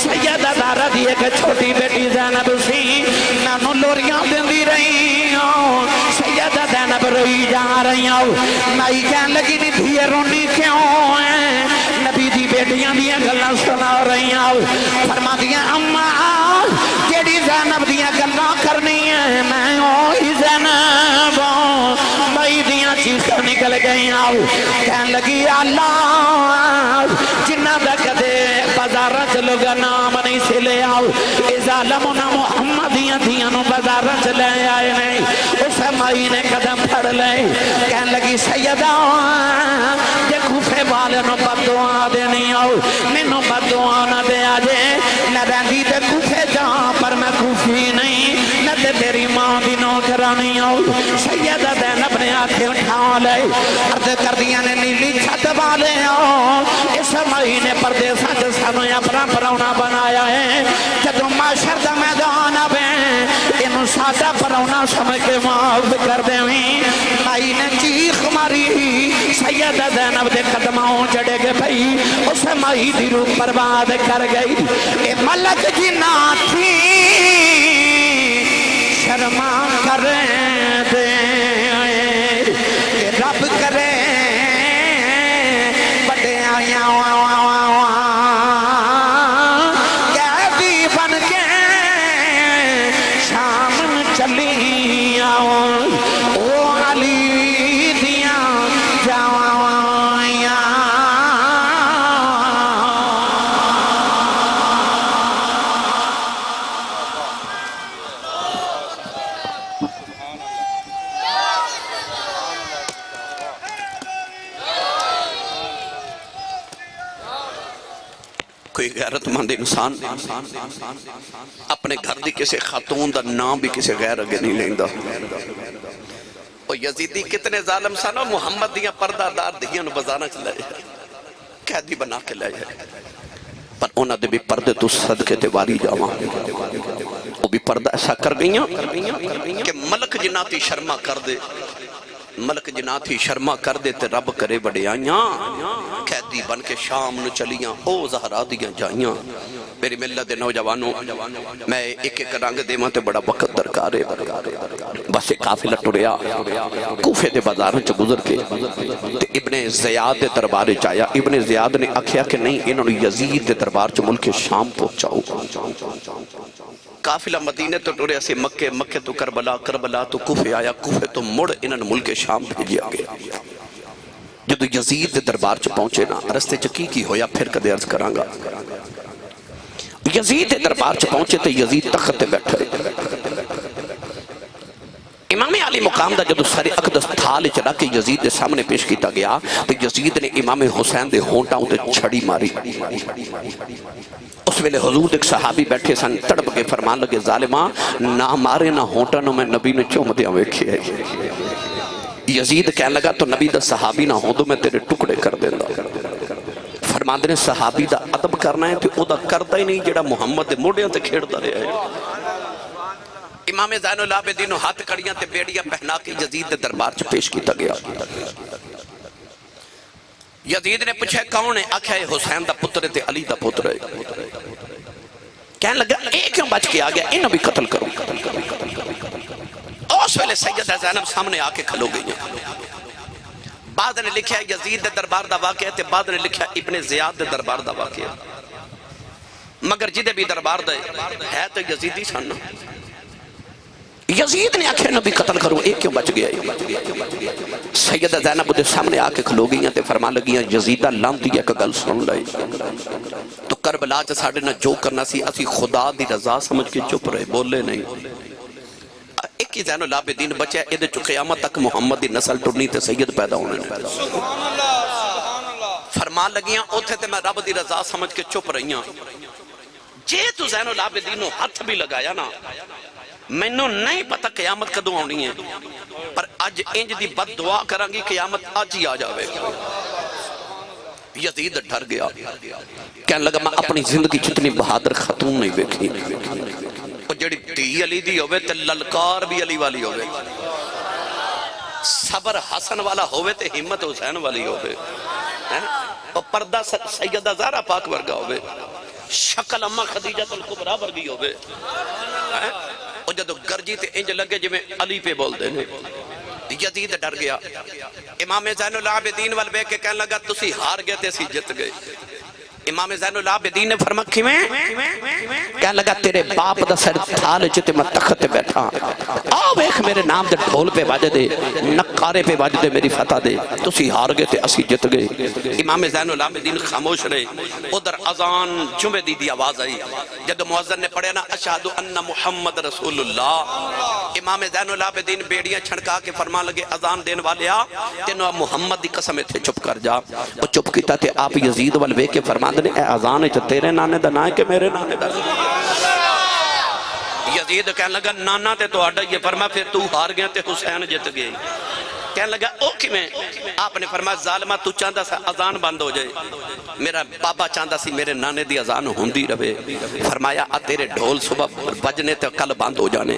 سیدہ زہرا دی ایک چھوٹی بیٹی زینب سی نانو لوریاں دیندی رہی آؤ سیدہ زینب روئی جا رہی آؤ مائی کہن لگی نہیں دھیے رونی کیوں ہے نبی دی بیٹیاں دیاں گلاں سنا رہی آؤ فرما دیا اماں جیڑی زینب دیاں گلاں کرنی ہے میں اوہی زینب مائی دیاں چیخاں نکل گئی آؤ کہن لگی اللہ جنہ دا کدے بازاراں چ لوگا نام نہیں سے لے آؤ اے ظالمنا محمدیاں دیاں نو بازاراں چ لے آئے نہیں اس مائی نے قدم پھڑ لے کہن لگی سیدہ جے کوفے والے نو بددعا دینی آؤ مینوں بددعا نہ دے آجے نہ رہندی تے کوفے جہاں پر میں کوفی نہیں نہ تے تیری ماں دی نوکرانی آؤ سیدہ زینب نے آنکھیں اٹھا لے عرض کر دیا نے نیلی چھت والے آؤ اس مائی نے پردیساں چ سانوں اپنا پرونا بنایا ہے جدوں معاشر دا میدان آوے اینوں ساڈا پرونا سمجھ کے معاف کر دیویں مائی نے چیخ ماری سیدہ زینب دے قدماں چڑھے گئے بھئی اس مائی دی روح برباد کر گئی اے ملک جنہ تھی شرما کرے دے کہ رب کرے بڑے آیا قیدی بن کے شام چلی آؤں او علی دیاں جاوائیاں کوئی غیرت مند انسان اپنے گھر دی کسی خاتون دا نام بھی کسی غیر اگے نہیں لیندا یزیدی کتنے ظالم سن محمد دیاں پردہ دار دیاں نو بزانا چلے قیدی بنا کے لے جائے پر انہاں دے بھی پردے تو صدقے تے واری جاواں وہ بھی پردہ ایسا کر گئیاں کہ ملک جناتی شرما کر دے ملک جناتی شرما کر دے تے رب کرے بڑے آئیاں قیدی بن کے شام نو چلیاں او زہرا دیاں جائیاں میری ملت دے نوجوانوں میں ایک ایک رنگ دے ماں تے بڑا وقت درکار ہے بس ایک قافلہ ٹریا کوفے دے بازاروں چ گزر کے تے ابن زیاد دے دربار چایا ابن زیاد نے آکھیا کہ نہیں انہوں نے یزید دے دربار چ ملک شام پہنچاؤ قافلہ مدینے تو ٹریا سے مکے مکے تو کربلا کربلا تو کوفے آیا کوفے تو مڑ انہوں نے ملک شام بھیجیا گیا جدو یزید دے دربار چ پہنچے نا رستے چ کی ہویا پھر کدے عرض کرانگا یزید دے دربار چ پہنچے تے یزید تخت تے بیٹھے امام علی مقام دا جدو سارے اقدس تھال چلا کے یزید دے سامنے پیش کیتا گیا تو یزید نے امام حسین دے ہونٹاں تے چھڑی ماری اس ویلے حضور ایک صحابی بیٹھے سن تڑپ کے فرمان لگے ظالماں نہ مارے نہ ہونٹاں نو میں نبی نے چوم دیا ویکھے ہے یزید کہنے لگا تو نبی دا صحابی نہ ہوں تو میں تیرے ٹکڑے کر دینا فرمان دے صحابی دا عدب کرنا ہے تو او دا کرتا ہی نہیں جڑا محمد دے موڑیاں تے کھیڑتا رہے ہے امام زین العابدین ہاتھ کڑیاں تے بیڑیاں پہنا کے یزید دے دربار چ پیش کیتا گیا یزید نے پوچھا کون ہے آکھیا ہے حسین دا پتر تے علی دا پتر ہے کہنے لگا اے کیوں بچ کے آ گیا انہوں بھی قتل کرو اس ویلے سیدہ زینب سامنے آ کے کھلو گئی ہیں بعد نے لکھا یزید دے دربار دا واقعہ تے بعد نے لکھا ابن زیاد دے دربار دا واقعہ مگر جدے بھی دربار دے ہے تو یزیدی سن یزید نے آکھے نبی قتل کرو ایک کیوں بچ گیا سیدہ زینب دے سامنے آ کے کھلو گئی ہیں تے فرمان لگی ہیں یزیدہ لانتی ہے کہ گل سن لئی تو کربلا چ ساڈے نہ جو کرنا سی اسی خدا دی رضا سمجھ کے چپ رہے بولے نہیں ایک ہی زین العابدین بچے ادھے چو قیامت تک محمد دی نسل ٹرنی تے سید پیدا ہونے نے فرمان لگیاں اوتھے تے میں رب دی رضا سمجھ کے چپ رہیاں جے تو زین العابدین ہاتھ بھی لگایا نا میں نو نہیں پتا قیامت کدوں ہونی ہے پر اج انج دی بد دعا کریں گی قیامت اج ہی آ جاوے یزید ڈر گیا کہنے لگا میں اپنی زندگی جتنی بہادر خاتون نہیں دیکھی جڑی تی علی دی ہوئے تے للکار بھی علی والی ہوئے صبر حسن والا ہوئے تے ہمت حسین والی ہوئے اور پردہ سیدہ زہرا پاک ورگا ہوئے شکل اماں خدیجہ الکبریٰ ورگی ہوئے اور جدو گرجی تے انج لگے جو میں علی پہ بول دے یزید ڈر گیا امام زین العابدین والبے کے کہنے لگا تسی ہار گئے تے سی جت گئے امام زین العابدین نے فرمکھی میں کہنے لگا تیرے باپ دا سر تھال چتے میں تخت بیٹھا آو ایک میرے نام دے ڈھول پہ باج دے نقارے پہ باج دے میری فتح دے تسی ہار گئے تے اسی جت گئے امام زین العابدین خاموش رہے ادھر اذان جمعہ دی آواز آئی جب مؤذن نے پڑھے نا اشہدو ان محمد رسول اللہ امام زین العابدین بیڑیاں چھڑکا کے فرمان لگے اذان دین والے آ تینو محمد دی قسم تھے چپ کر جا وہ چپ کیتا تھے آپ یزید والبے کے فرمان نے اے اذان ہے تیرے نانے دا نائے کہ میرے نانے دا یزید کہنے لگا نانا تے تو آڈا یہ فرما پھر تو ہار گیا تے حسین جت گئی کہنے لگا اوکے میں آپ نے فرمایا ظالمہ تو چاندہ سا اذان بند ہو جائے میرا بابا چاندہ سی میرے نانے دی اذان ہوندی رہے فرمایا تیرے ڈھول صبح بجنے تے کل بند ہو جانے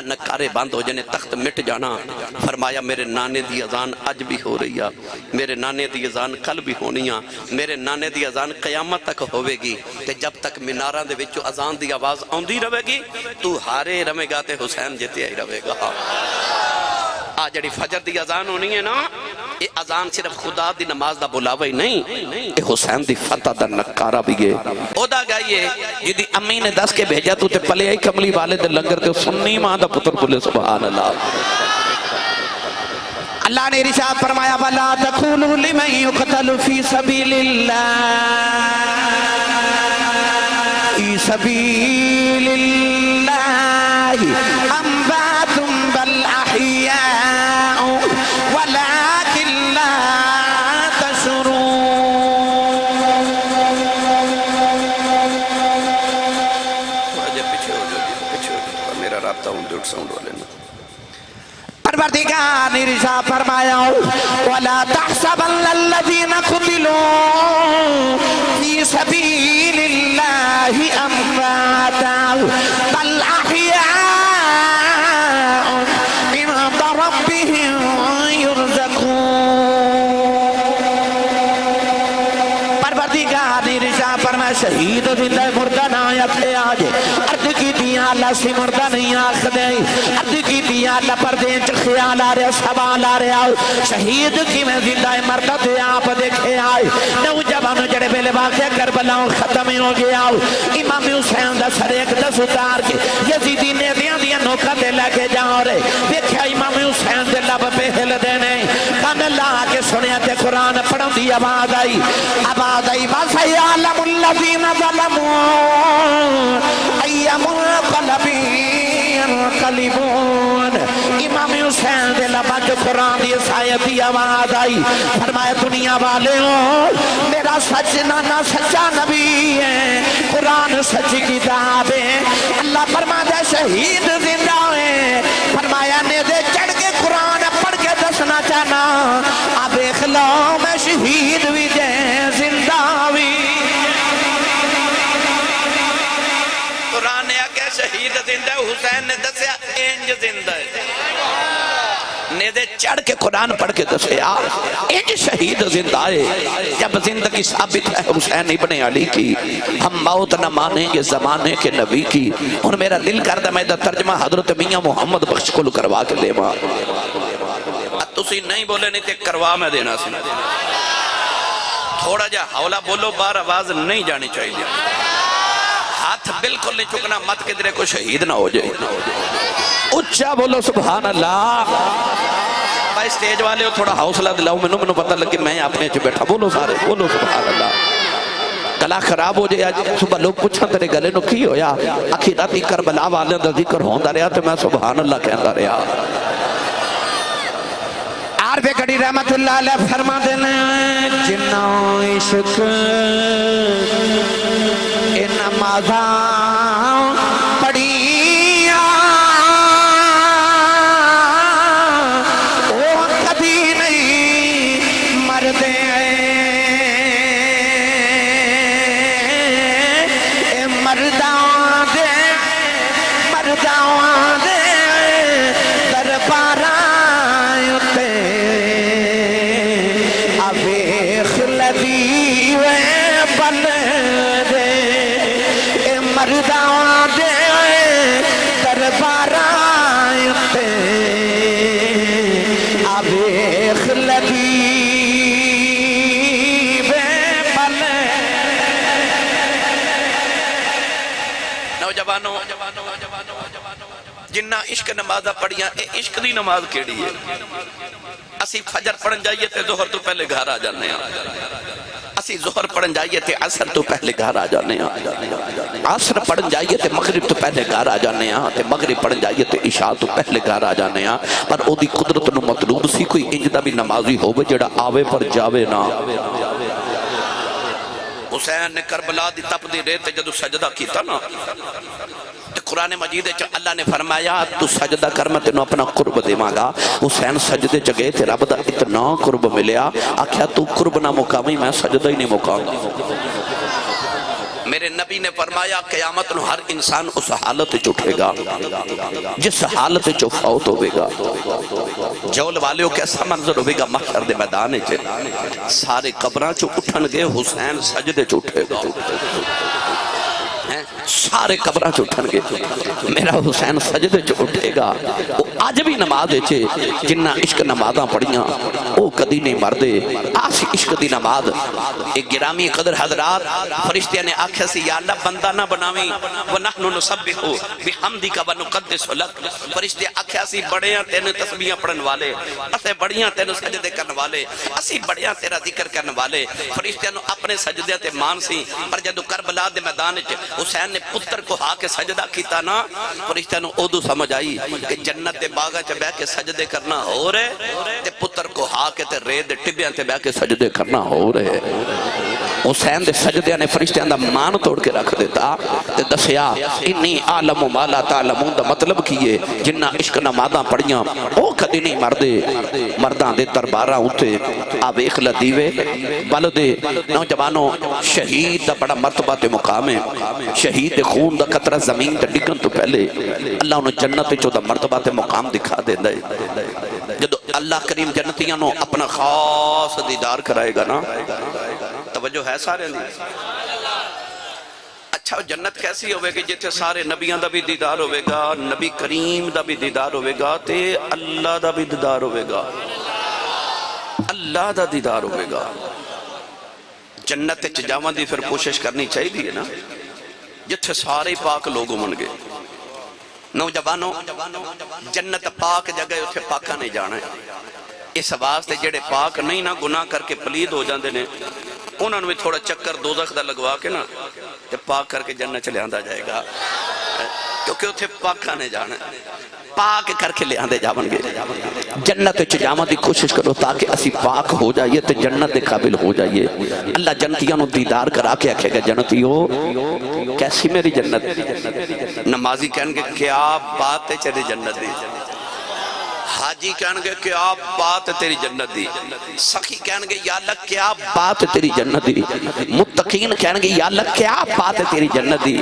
نکارے بند ہو جانے تخت مٹ جانا فرمایا میرے نانے دی اذان اج بھی ہو رہی ہے میرے نانے دی اذان کل بھی ہونی ہے میرے نانے دی اذان قیامت تک ہوئے گی تے جب تک منارہ دے وچوں اذان دی آواز آندی رہے گی تو ہارے رمے گا تے حسین جتے ہی رہے گا آج جڑی فجر دی اذان ہونی ہے نا یہ اذان صرف خدا دی نماز دا بلاوہ ہی نہیں یہ حسین دی فتح دا نکارہ بھی گئے او دا گئیے جدی امی نے دس کے بھیجا تو تے پلے آئی کملی والے دے لنگر تے سنی ماں دا پتر بولے سبحان اللہ اللہ نے ارشاد فرمایا وَلَا تَقُولُوا لِمَنْ يُقْتَلُ فِي سَبِيلِ اللَّهِ فِي سَبِيلِ اللَّهِ أَمْوَاتٌ بَلْ أَحْيَاءٌ وَلَكِنْ لَا تَشْعُرُونَ میرا رابطہ ہوں ڈیوٹ ساؤنڈ والے پروردگار نے ارشاد فرمایا وَلَا تَحْسَبَنَّ الَّذِينَ قُتِلُوا فِي سَبِيلِ اللَّهِ أَمْوَاتًا بَلْ أَحْيَاءٌ عِندَ رَبِّهِمْ يُرْزَقُونَ پروردگار نے ارشاد فرمایا شہید زندہ مردہ نہ آتے آجے عرض کی دیا اللہ سے مردہ نہیں آخ دے عرض کی دیا اللہ پر دینچ خیال آ رہا سوال آ رہا شہید کی میں زندہ مردہ دے آپ دیکھے آئے نوجوانوں جڑے بیلے واقعہ کربلاؤں ختم ہو گیا امام حسین دا سر ایک دس اتار کے یزیدی نے دیا نوکہ دے لگے جاؤ رہے دیکھا امام حسین دے لب پہ ہل دینے کان اللہ کے سنیا تے قرآن پڑھوں دی آواز آئی وَسَيَعْلَمُ الَّذِينَ ظَلَمُوا أَيَّ مُنقَلَبٍ يَنقَلِبُونَ امام حسین دے لبا جو قرآن دی سایتی آواز آئی فرمایا دنیا والے ہو میرا سچ نانا سچا نبی ہے قرآن سچ کتاب ہے اللہ فرمایا شہید زندہ ہے فرمایا نیزے چڑھ کے قرآن پڑھ کے دسنا چاہنا اب اخلو میں شہید بھی جے زندہ بھی قرآن نے آگے شہید زندہ حسین نے دسیا انج زندہ ہے نیزے چڑھ کے قرآن پڑھ کے دسیا انج شہید زندہ ہے جب زندگی ثابت ہے حسین ابن علی کی ہم موت نہ مانیں گے زمانے کے نبی کی اور میرا دل کردہ میں دا ترجمہ حضرت میاں محمد بخش کو کروا کے دے ماں تسی نہیں بولے نہیں تے کروا میں دینا سی تھوڑا جا حولہ بولو بار آواز نہیں جانی چاہیے ہاتھ بالکل نہیں چکنا مت کے درے کو شہید نہ ہو جائے اچھا بولو سبحان اللہ بھائی سٹیج والے ہو تھوڑا حوصلہ دلاؤ میں پتہ لگی میں اپنے چھ بیٹھا بولو سارے بولو سبحان اللہ کلا خراب ہو جائے صبح لوگ پوچھا تیرے گلے نو کی ہو یا اکھیراتی کربلا والے دا ذکر ہوندہ رہا تو میں سبحان اللہ کہندہ رہا عارف کڑی رحمت اللہ علیہ فرما دینے جنہ عشق اے نمازاں پڑھیاں وہ کبھی نہیں مردے اے مرداں دے درباراں جنہ عشق نمازہ پڑھیاں اے عشق دی نماز کیڑی ہے اسی فجر پڑھن جائیے تے ظہر تو پہلے گھر آ جانے ہیں اسی ظہر پڑھن جائیے تے عصر تو پہلے گھر آ جانے ہیں عصر پڑھن جائیے تے مغرب تو پہلے گھر آ جانے ہیں تے مغرب پڑھن جائیے تے عشاء تو پہلے گھر آ جانے ہیں پر او دی قدرت نو مطلوب سی کوئی انجدہ بھی نمازی ہوئے جڑا آوے پر جاوے نا حسین نے کربلا دی تپ دی ریت جدو سجدہ کیتا نا قرآن مجید اللہ نے فرمایا تو سجدہ کر میں تینوں اپنا قرب دے مانگا حسین سجدے چگئے تھے رب دا اتنا قرب ملیا آکھیا تو قرب نہ مقامی میں سجدہ ہی نہیں مقام میرے نبی نے فرمایا قیامت نو ہر انسان اس حالت چھوٹے گا جس حالت چھو فوت ہوئے گا جول والیوں کیسا منظر ہوئے گا محشر دے میدانے چھے سارے قبران چھو اٹھن گئے حسین سجدے چھوٹے گا سارے قبرہ چھوٹن گے میرا حسین سجدے چھوٹے گا وہ آج بھی نماز چھے جنہ عشق نمازاں پڑھیاں وہ کدی نہیں مردے آسی عشق دی نماز ایک گرامی قدر حضرات فرشتیاں نے آکھا سی یا اللہ بندہ نہ بناویں وَنَحْنُ نُصَبِّحُ بِحَمْدِكَ وَنُقَدِّسُ لَكَ فرشتے آکھا سی بڑیاں تینے تسبیحاں پڑھن والے اسے بڑیاں تینے سجدے کرن والے اسی بڑیاں تیرا ذکر کرن والے فرشتیاں اپنے سجدے تے مان سی پر جدو کربلا دے میدان حسین نے پتر کو ہا کے سجدہ کیتا نا فرشتہ نو اودو سمجھ آئی کہ جنت دے باغا چے بہ کے سجدے کرنا ہو رہے تے پتر کو ہا کے تے رے دے ٹبیاں تے بہ کے سجدے کرنا ہو رہے حسین دے سجدے نے فرشتیاں دا مان توڑ کے رکھ دیتا تے دسیا انی عالم ما لا تعلمون دا مطلب کیے جنہ عشق نمازاں پڑھیاں او کدی نہیں مردے مرداں دے درباراں اوتے آ ویکھ لدیوے بلدے نوجوانوں شہید دا بڑا مرتبہ تے مقام ہے شہید دے خون دا قطرہ زمین تے ڈگن تو پہلے اللہ انہوں جنت چو دا مرتبہ تے مقام دکھا دے دے جدو اللہ کریم جنتیاں نو اپنا خاص دیدار کرائے گا نا توجہ ہے سارے نہیں اچھا جنت کیسی ہوئے گی جیتے سارے نبیاں دا بھی دیدار ہوئے گا نبی کریم دا بھی دیدار ہوئے گا تے اللہ دا بھی دیدار ہوئے گا اللہ دا دیدار ہوئے گا جنت جاواں دی پھر کوشش کرنی چاہیے دی ہے نا جتھے سارے پاک لوگوں من گئے نوجوانوں جنت پاک جگہ اتھے پاکا نہیں جانا ہے اس واسطے جڑے پاک نہیں نہ گناہ کر کے پلید ہو جاندے نے انہوں نے تھوڑا چکر دوزخ دا لگوا کے نا تے پاک کر کے جنت چلے آندہ جائے گا کیونکہ اتھے پاکا نہیں جانا ہے پاک کر کے لے آندے جاون گے جنت جاواں دی کوشش کرو تاکہ اسی پاک ہو جائیے تے جنت دے قابل ہو جائیے اللہ جنتیاں نو دیدار کرا کے آکھے گا جنتیو کیسی میری جنت نمازی کہن گے کیا بات ہے چلی جنت دی حاجی کہن گے کیا بات ہے تیری جنت دی سخی کہن گے یا اللہ کیا بات ہے تیری جنت دی متقین کہن گے یا اللہ کیا بات ہے تیری جنت دی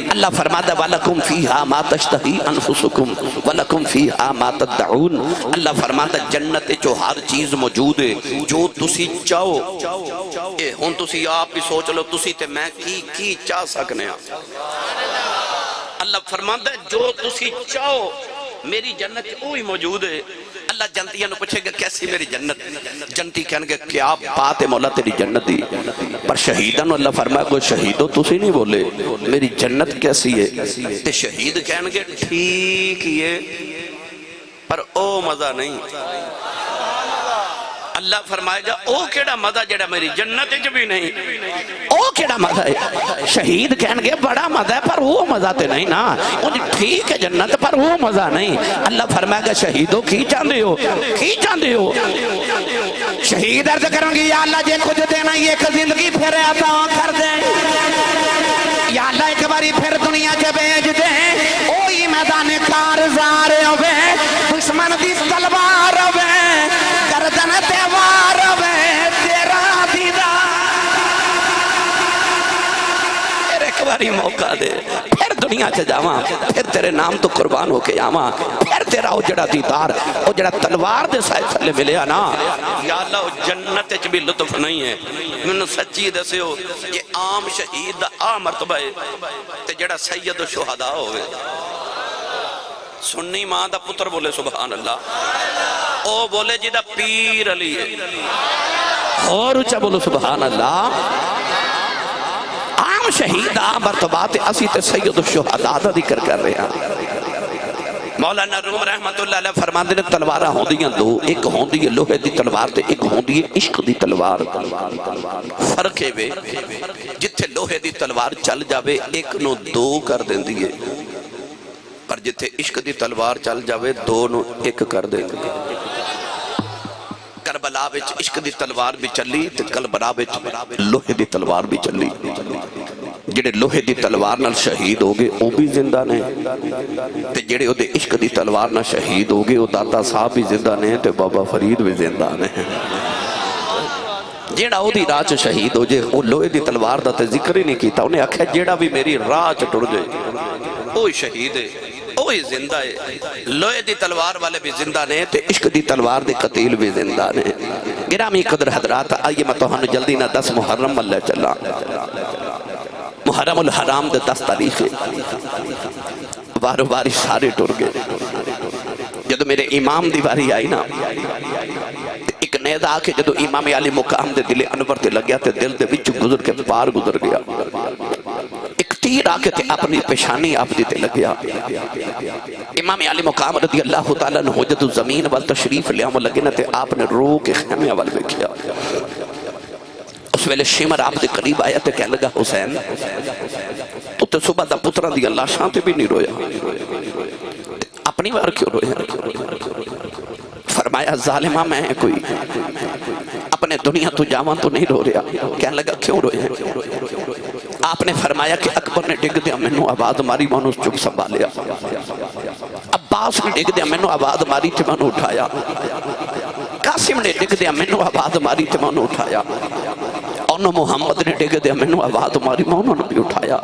اللہ فرماتا وَلَكُمْ فِيهَا مَا تَشْتَهِي أَنفُسُكُمْ وَلَكُمْ فِيهَا مَا تَدَّعُونَ اللہ فرماتا جنت جو ہر چیز موجود ہے جو تسی چاہو اے ہون تسی آپ بھی سوچ لو تسی تے میں کی چاہ سکنے اللہ فرماتا جو تسی چاہو میری جنت اوہی موجود ہے اللہ جنتیاں نو پوچھے گا کیسی میری جنت جنتی کہنے گا کیا بات ہے مولا تیری جنت دی پر شہیدان اللہ فرمایا کوئی شہیدو تسی نہیں بولے میری جنت کیسی ہے تے شہید کہنے گا ٹھیک یہ پر او مزہ نہیں اللہ فرمائے گا او کیڑا مزہ جڑا میری جنت جو بھی نہیں او کیڑا مزہ ہے شہید کہن گے بڑا مزہ ہے پر وہ مزہ تے نہیں نا ٹھیک ہے جنت پر وہ مزہ نہیں اللہ فرمائے گا شہیدو کی چاندے ہو شہید عرض کروں گی یا اللہ جے کچھ دینا یہ ایک زندگی پھر عطا کر دے یا اللہ ایک باری پھر دنیا کے بیج دے اوہی میدان کارزار ہوئے دشمن دی تلوار ہوئے گردن تیوار ہوئے تیرا دیدار پھر ایک باری موقع دے پھر دنیا سے جاواں پھر تیرے نام تو قربان ہو کے آواں پھر تیرا او جڑا دیدار او جڑا تلوار دے سائے تھلے ملیا نا یا اللہ جنت چ بھی لطف نہیں ہے میں سچی دسے ہو یہ عام شہید دا عام مرتبہ ہے تے جڑا سید الشہداء ہوئے سنی ماں دا پتر بولے سبحان اللہ او بولے جی دا پیر علی ہے اور اچھا بولو سبحان اللہ عام شہید عام مرتبات اسی تے سید الشہداء دا ذکر کر رہے ہیں مولانا روم رحمت اللہ علیہ فرماندے نے تلوارہ ہوں دیاں دو ایک ہوں دی لوہے دی تلوار تے ایک ہوں دی عشق دی تلوار فرق ہے جتھے لوہے دی تلوار چل جاوے ایک نو دو کر دیں دیئے پر جتھے عشق دی تلوار چل جاوے دو نو ایک کر دیں دیئے کربلا وچ عشق دی تلوار بھی چلی تے کربلا وچ لوہے دی تلوار بھی چلی جڑے لوہے دی تلوار نال شہید ہوگے او بھی زندہ نے تے جڑے او دے عشق دی تلوار نال شہید ہوگے او داتا صاحب بھی زندہ نے تے بابا فرید بھی زندہ نے جیڑا او دی راہ چ شہید ہو جے او لوہے دی تلوار دا تے ذکر ہی نہیں کیتا انہیں آکھیا جیڑا بھی میری راہ چ ٹر جائے اوہی شہید ہے اوہی زندہ ہے لوہے دی تلوار والے بھی زندہ نے تے عشق دی تلوار دے قتیل بھی زندہ نے گرامی قدر حضرات آئیے میں توہانو جلدی نہ 10 محرم اللہ چلا محرم الحرام دے 10 تاریخ بارو باری سارے ٹر گئے جدو میرے امام دی باری آئی نا ایک نیدہ آکے جدو امام علی مقام دے دل انور تے لگیا تے دل دے وچ گزر کے پار گزر گیا ایک تیر آکے تے اپنی پیشانی آپ دی تے لگیا امام علی مقام رضی اللہ تعالیٰ نے حجت زمین وال تشریف لیا وہ لگے نا تے آپ نے رو کے خیمے وال میں کیا اس ویلے شمر آپ دے قریب آیا تے کہنے لگا حسین تو تے صبح دا پترہ دی اللہ شانتے بھی نہیں رویا اپنی بار کیوں رویا فرمایا ظالمہ میں کوئی اپنے میں دنیا تو جاواں تو نہیں رو رہا. کہنے لگا کیوں روئے ہیں؟ آپ نے فرمایا کہ اکبر نے ڈگ دیا مینوں آواز ماری میں انہوں چک سنبھالیا. عباس نے ڈگ دیا مینوں آواز ماری تے میں انہوں اٹھایا. قاسم نے ڈگ دیا مینوں آواز ماری تے میں انہوں اٹھایا. انہوں محمد نے ڈگ دیا مینوں آواز ماری میں انہوں نے بھی اٹھایا.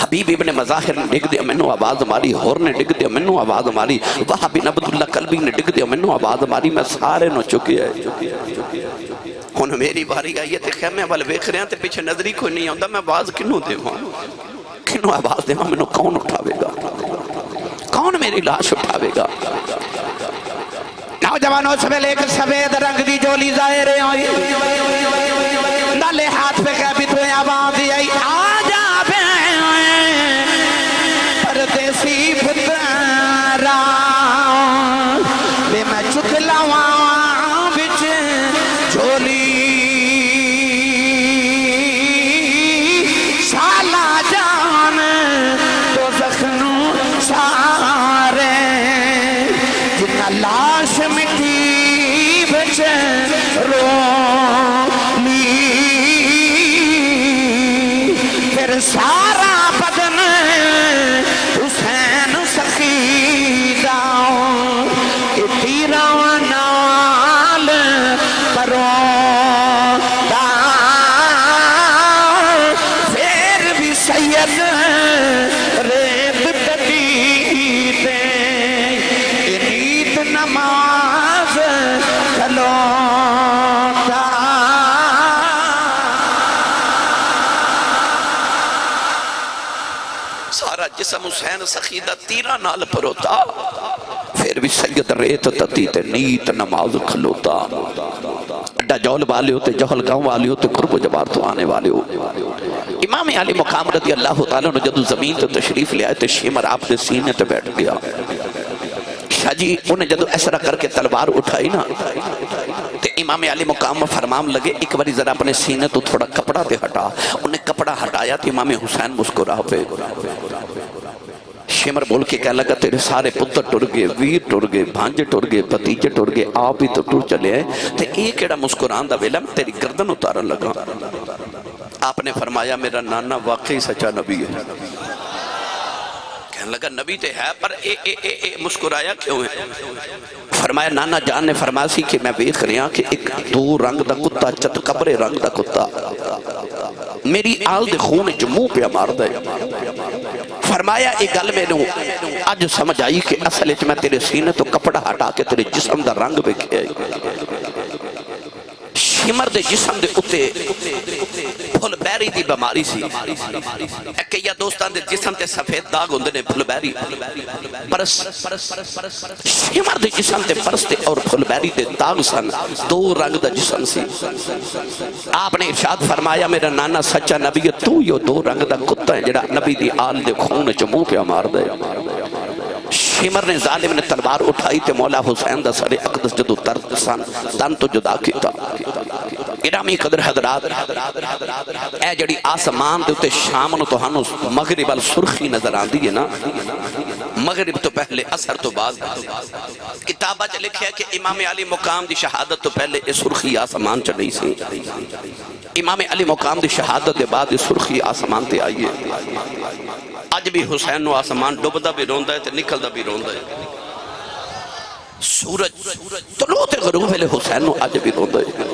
حبیب ابن مظاہر نے ڈگ دیا مینوں آواز ماری. ہور نے ڈگ دیا مینوں آواز ماری. وہاب بن عبداللہ قلبی نے ڈگ دیا مینوں آواز ماری. میں سارے نو چکے ہے. ہن میری باری آئی ہے تے خیمے والے ویکھ رہے ہیں تے پیچھے نظری کوئی نہیں آندا. میں آواز کنوں دیواں؟ کنوں آواز دیواں؟ مینوں کون اٹھاوے گا؟ کون میری لاش اٹھاوے گا؟ نوجوانوں سمیل ایک سفید رنگ دی جولی ظاہر ہوئی. نالے ہاتھ پہ کہہ بھی تو آواز آئی آجا بے پردیسی پترا بے میں چکلاواں بچ جولی سالا جان تو زخنوں سارے جتنا لاش مٹی بچ رو سارا بدن حسین سخی داؤں تیرا نال کرو دا پھر بھی سید ریت تکیتے نیت نماز کھلو جسم حسین سخیدہ تیرہ نال پروتا پھر بھی سید ریت تتی تے نیت نماز کھلوتا. اڈا جول والے ہوتے جہل گاؤں والے ہوتے قرب و جبار تو آنے والے ہوتے. امام علی مقام رضی اللہ تعالیٰ نے جدو زمین تو تشریف لے آئے تے شیمر آپ دے سینے تے بیٹھ گیا. شاہ جی انہیں جدو ایسرا کر کے تلوار اٹھائی نا تے امام علی مقام میں فرمام لگے ایک باری ذرا اپنے سینے تو تھوڑا کپڑا تے ہٹا. انہیں کپڑا ہٹایا تے امام حسین مسکرا پہ. شمر بول کے کہہ لگا تیرے سارے پتر ٹر گئے، ویر ٹر گئے، بھانجے ٹر گئے، بھتیجے ٹر گئے، آپ ہی تو ٹر چلے ہیں. تے ایک ایڑا مسکران دا ویلا میں تیری گردن اتارن لگا. آپ نے فرمایا میرا نانا واقعی سچا نبی ہے. کہنے لگا نبی تے ہے پر مسکرایا کیوں ہے؟ فرمایا نانا جان نے فرمایا سی کہ میں ویکھ رہا کہ ایک دو رنگ دا کتا چت کبرے رنگ دا کتا میری آل دے خون جموں پہ مار دے. فرمایا ایک گل میں نوں آج سمجھ آئی کہ اصل میں تیرے سینے تو کپڑا ہٹا کے تیرے جسم دا رنگ بے کیا شمر دے جسم دے اتے پھل بیری دی بماری سی. ایک یا دوستان دے جسم تے سفید داغ ہوندے نے پھل بیری پرس شمر دے جسم تے پرس تے اور پھل بیری دے داغ سن. دو رنگ دا جسم سی. آپ نے ارشاد فرمایا میرا نانا سچا نبی ہے تو یہ دو رنگ دا کتا ہے جڑا نبی دی آل دے خون چمو پہ مار دے. شمر نے ظالم نے تلوار اٹھائی تے مولا حسین دا سر اقدس جدو ترد سن تن تو جدا کیتا. گرامی قدر حضرات اے جڑی آسمان دے تے شام نو تو ہنو مغرب السرخی نظر آن دیئے نا. مغرب تو پہلے اثر تو بعد کتابہ چا لکھے کہ امام علی مقام دی شہادت تو پہلے اس سرخی آسمان چا نہیں سی. امام علی مقام دی شہادت دے بعد اس سرخی آسمان تے آئیے. آج بھی حسین نو آسمان ڈوبدہ بھی روندہ ہے تے نکلدہ بھی روندہ ہے. سورج طلوع تے غروب ہے حسین نو آج بھی روندہ ہے.